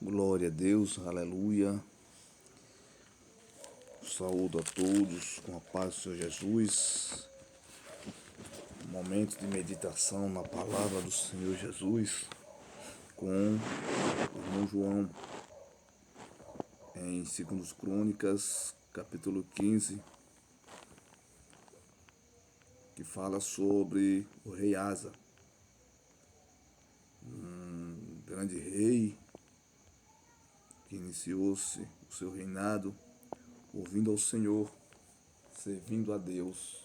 Glória a Deus, aleluia. Saúdo a todos com a paz do Senhor Jesus. Momento de meditação na palavra do Senhor Jesus com o irmão João em 2 Crônicas, capítulo 15, que fala sobre o rei Asa, um grande rei que iniciou-se o seu reinado ouvindo ao Senhor, servindo a Deus.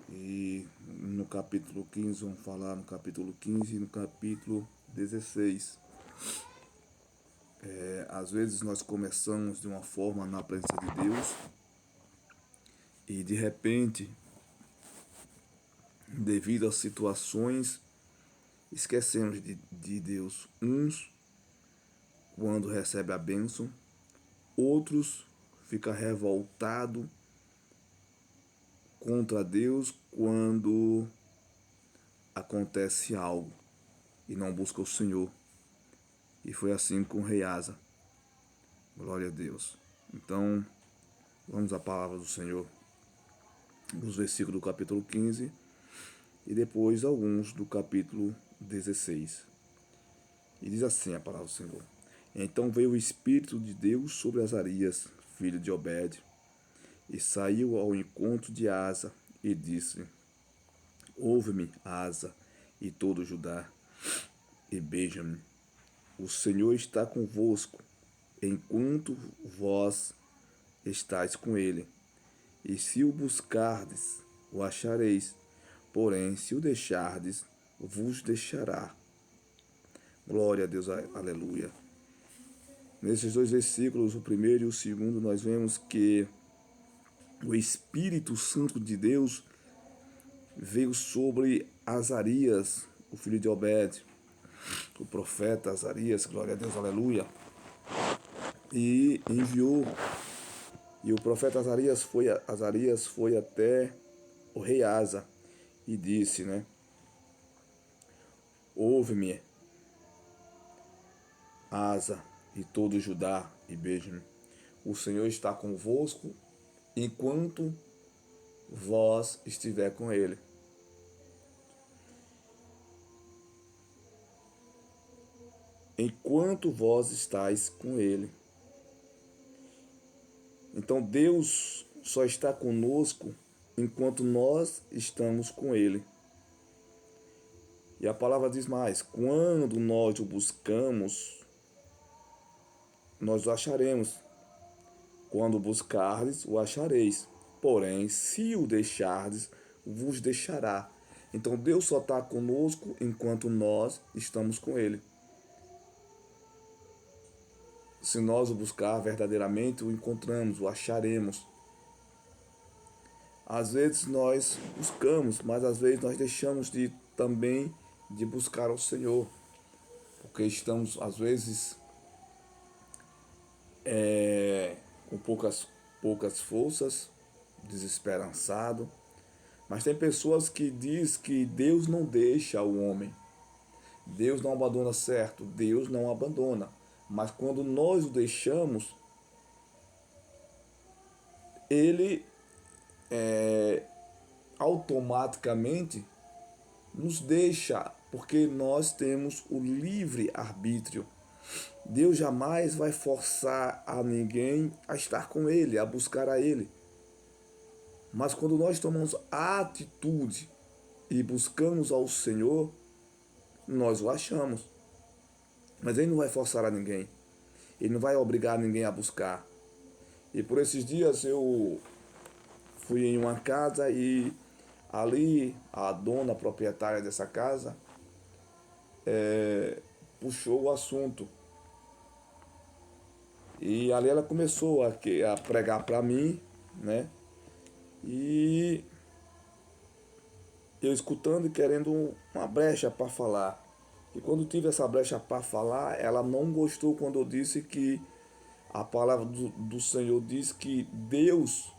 E no capítulo 15, vamos falar no capítulo 15 e no capítulo 16. Às vezes nós começamos de uma forma na presença de Deus e de repente, devido a situações, esquecemos de Deus. Uns, quando recebe a bênção, outros ficam revoltados contra Deus quando acontece algo e não busca o Senhor. E foi assim com o rei Asa. Glória a Deus. Então, vamos à palavra do Senhor, dos versículos do capítulo 15 e depois alguns do capítulo 16. E diz assim a palavra do Senhor: Então veio o Espírito de Deus sobre Azarias, filho de Obed, e saiu ao encontro de Asa e disse: Ouve-me, Asa, e todo Judá, e beija-me. O Senhor está convosco, enquanto vós estáis com ele. E se o buscardes, o achareis. Porém, se o deixardes, vos deixará. Glória a Deus, aleluia. Nesses dois versículos, o primeiro e o segundo, nós vemos que o Espírito Santo de Deus veio sobre Azarias, o filho de Obed, o profeta Azarias, glória a Deus, aleluia, e enviou. E o profeta Azarias foi até o rei Asa e disse, Ouve-me, Asa, e todo Judá, e beija-me. O Senhor está convosco enquanto vós estiver com ele. Enquanto vós estáis com ele. Então Deus só está conosco enquanto nós estamos com ele. E a palavra diz mais: quando nós o buscamos, nós o acharemos. Quando buscardes, o achareis. Porém, se o deixardes, vos deixará. Então Deus só está conosco enquanto nós estamos com ele. Se nós o buscar verdadeiramente, o encontramos, o acharemos. Às vezes nós buscamos, mas às vezes nós deixamos também de buscar ao Senhor, porque estamos às vezes com poucas forças, desesperançado. Mas tem pessoas que dizem que Deus não deixa o homem. Deus não abandona, certo? Deus não abandona. Mas quando nós o deixamos, ele automaticamente nos deixa, porque nós temos o livre arbítrio. Deus jamais vai forçar a ninguém a estar com ele, a buscar a ele. Mas quando nós tomamos a atitude e buscamos ao Senhor, nós o achamos. Mas ele não vai forçar a ninguém. Ele não vai obrigar ninguém a buscar. E por esses dias eu fui em uma casa e ali a dona proprietária dessa casa puxou o assunto. E ali ela começou a pregar para mim, E eu escutando e querendo uma brecha para falar. E quando tive essa brecha para falar, ela não gostou quando eu disse que a palavra do Senhor diz que Deus,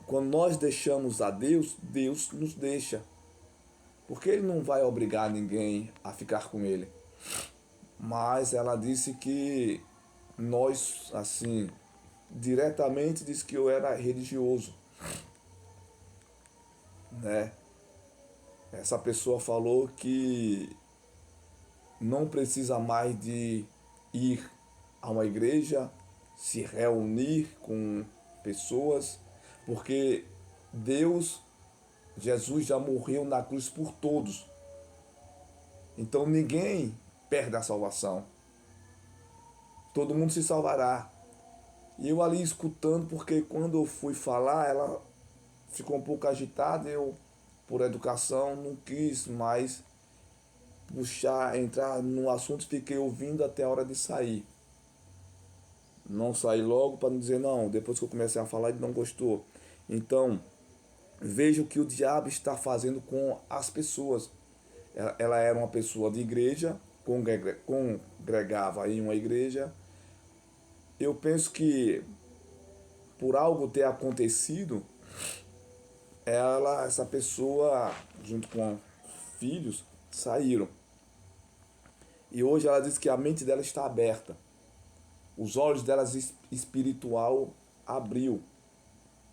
quando nós deixamos a Deus, Deus nos deixa. porque ele não vai obrigar ninguém a ficar com ele. Mas ela disse que nós, assim, diretamente disse que eu era religioso, né? Essa pessoa falou que não precisa mais de ir a uma igreja, se reunir com pessoas, porque Deus, Jesus já morreu na cruz por todos. Então ninguém perde a salvação. Todo mundo se salvará. E eu ali escutando, porque quando eu fui falar, ela ficou um pouco agitada, eu, por educação, não quis mais puxar, entrar no assunto, fiquei ouvindo até a hora de sair. Não saí logo para não dizer não, depois que eu comecei a falar ele não gostou. Então, veja o que o diabo está fazendo com as pessoas. Ela era uma pessoa de igreja, congregava em uma igreja. Eu penso que por algo ter acontecido, essa pessoa, junto com filhos, saíram. E hoje ela diz que a mente dela está aberta. Os olhos dela espiritual abriu.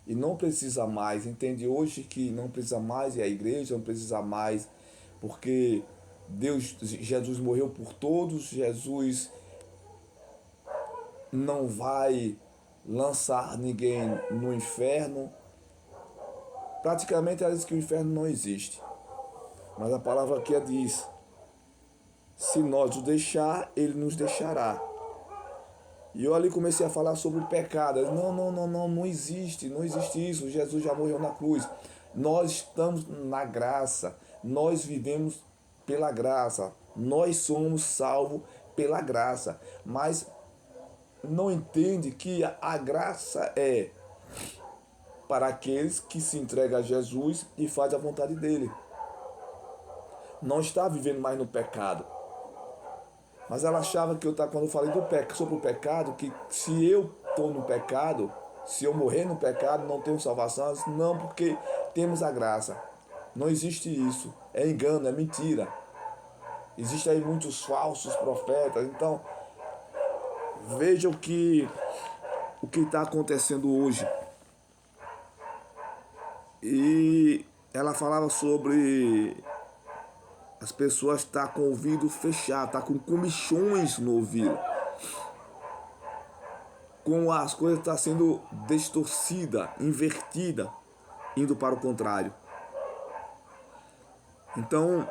E não precisa mais. Entende hoje que não precisa mais ir à igreja, não precisa mais, porque Jesus morreu por todos, Jesus não vai lançar ninguém no inferno. Praticamente ela diz que o inferno não existe. Mas a palavra aqui diz: se nós o deixar, ele nos deixará. E eu ali comecei a falar sobre o pecado. Eu, não existe, não existe isso. Jesus já morreu na cruz. Nós estamos na graça. Nós vivemos pela graça. Nós somos salvos pela graça. Mas não entende que a graça é para aqueles que se entregam a Jesus e fazem a vontade dele. Não está vivendo mais no pecado. Mas ela achava que quando eu falei sobre o pecado, que se eu estou no pecado, se eu morrer no pecado, não tenho salvação. Eu disse, não, porque temos a graça. Não existe isso. É engano, é mentira. Existem aí muitos falsos profetas. Então, veja o que está acontecendo hoje. E ela falava sobre as pessoas estar com o ouvido fechado, estar com comichões no ouvido. Com as coisas estar sendo distorcida, invertida, indo para o contrário. Então,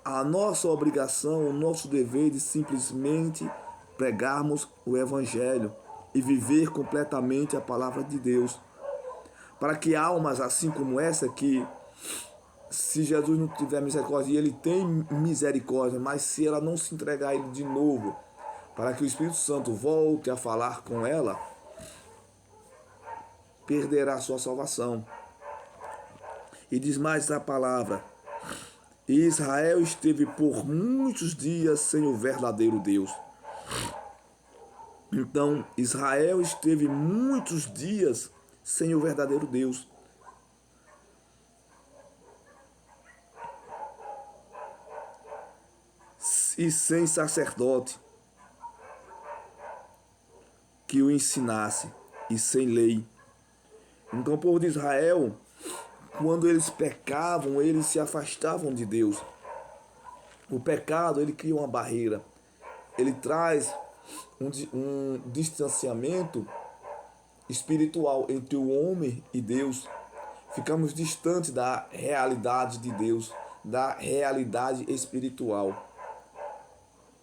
a nossa obrigação, o nosso dever de simplesmente pregarmos o Evangelho e viver completamente a palavra de Deus. Para que almas assim como essa, que se Jesus não tiver misericórdia, e ele tem misericórdia, mas se ela não se entregar a ele de novo, para que o Espírito Santo volte a falar com ela, perderá a sua salvação. E diz mais a palavra: e Israel esteve por muitos dias sem o verdadeiro Deus. Então, Israel esteve muitos dias sem o verdadeiro Deus. E sem sacerdote que o ensinasse, e sem lei. Então, o povo de Israel, quando eles pecavam, eles se afastavam de Deus. O pecado, ele cria uma barreira. Ele traz um distanciamento espiritual entre o homem e Deus. Ficamos distantes da realidade de Deus, da realidade espiritual.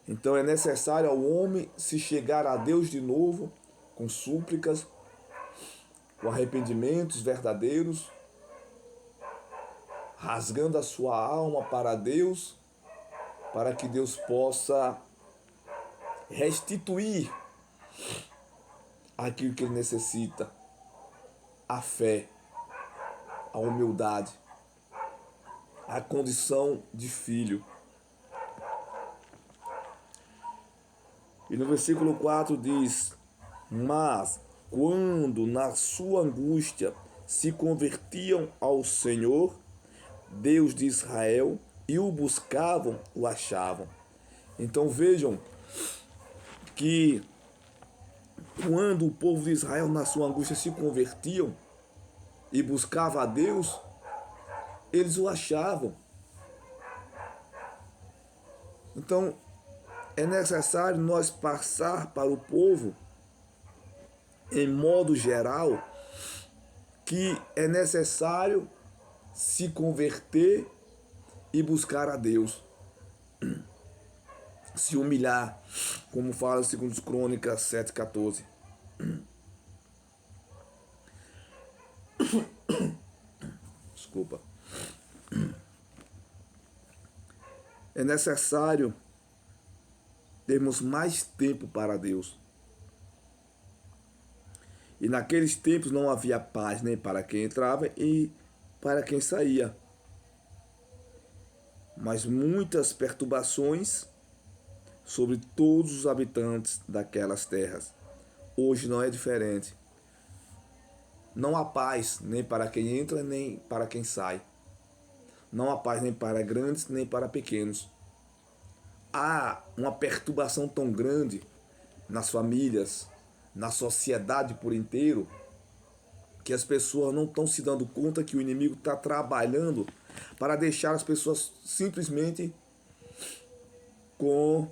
Então é necessário ao homem se chegar a Deus de novo, com súplicas, com arrependimentos verdadeiros, rasgando a sua alma para Deus, para que Deus possa restituir aquilo que ele necessita: a fé, a humildade, a condição de filho. E no versículo 4 diz: mas quando na sua angústia se convertiam ao Senhor, Deus de Israel, e o buscavam, o achavam. Então vejam que quando o povo de Israel, na sua angústia, se convertiam e buscava a Deus, eles o achavam. Então é necessário nós passar para o povo, em modo geral, que é necessário se converter e buscar a Deus. Se humilhar, como fala segundo Crônicas 7,14. Desculpa. É necessário termos mais tempo para Deus. E naqueles tempos não havia paz nem para quem entrava e para quem saía, mas muitas perturbações sobre todos os habitantes daquelas terras. Hoje não é diferente. Não há paz nem para quem entra nem para quem sai. Não há paz nem para grandes nem para pequenos. Há uma perturbação tão grande nas famílias, na sociedade por inteiro, que as pessoas não estão se dando conta que o inimigo está trabalhando para deixar as pessoas simplesmente com